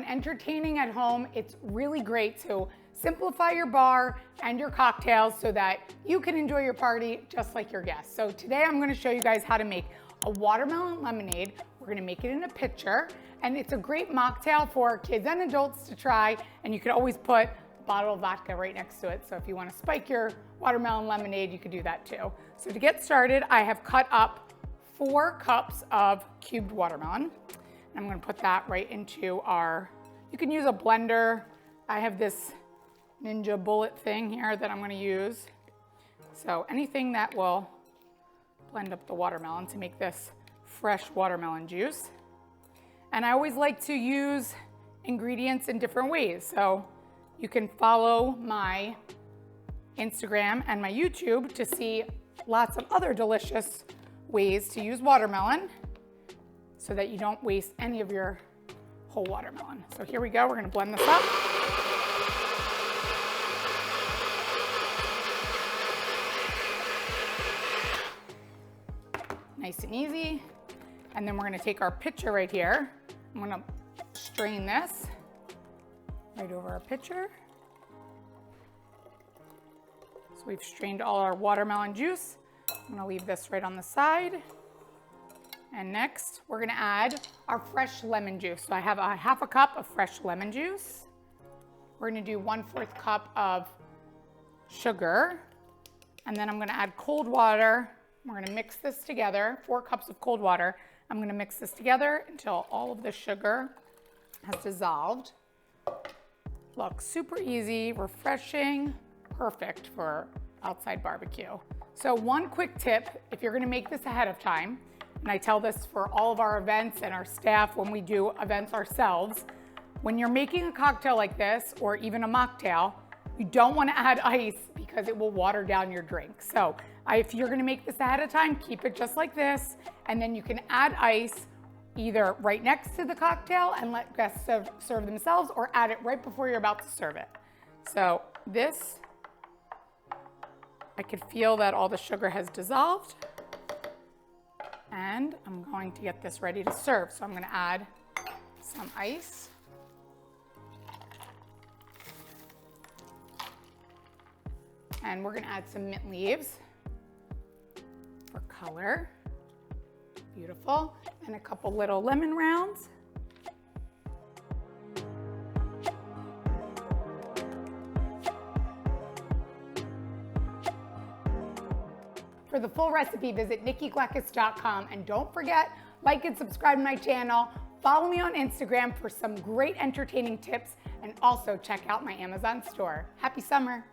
when entertaining at home, it's really great to simplify your bar and your cocktails so that you can enjoy your party just like your guests. So today I'm gonna show you guys how to make a watermelon lemonade. We're gonna make it in a pitcher, and it's a great mocktail for kids and adults to try, and you could always put a bottle of vodka right next to it. So if you wanna spike your watermelon lemonade, you could do that too. So to get started, I have cut up 4 cups of cubed watermelon. I'm gonna put that right into you can use a blender. I have this Ninja bullet thing here that I'm gonna use. So anything that will blend up the watermelon to make this fresh watermelon juice. And I always like to use ingredients in different ways. So you can follow my Instagram and my YouTube to see lots of other delicious ways to use watermelon so that you don't waste any of your whole watermelon. So here we go, we're gonna blend this up. Nice and easy. And then we're gonna take our pitcher right here. I'm gonna strain this right over our pitcher. So we've strained all our watermelon juice. I'm gonna leave this right on the side. And next, we're gonna add our fresh lemon juice. So I have a half a cup of fresh lemon juice. We're gonna do 1/4 cup of sugar. And then I'm gonna add cold water. We're gonna mix this together, 4 cups of cold water. I'm gonna mix this together until all of the sugar has dissolved. Looks super easy, refreshing, perfect for outside barbecue. So one quick tip, if you're gonna make this ahead of time, and I tell this for all of our events and our staff when we do events ourselves, when you're making a cocktail like this, or even a mocktail, you don't wanna add ice because it will water down your drink. So if you're gonna make this ahead of time, keep it just like this, and then you can add ice either right next to the cocktail and let guests serve themselves, or add it right before you're about to serve it. So this, I could feel that all the sugar has dissolved, and I'm going to get this ready to serve. So I'm gonna add some ice. And we're gonna add some mint leaves for color. Beautiful. And a couple little lemon rounds. For the full recipe, visit nikkigleckis.com, and don't forget, like and subscribe to my channel. Follow me on Instagram for some great entertaining tips, and also check out my Amazon store. Happy summer.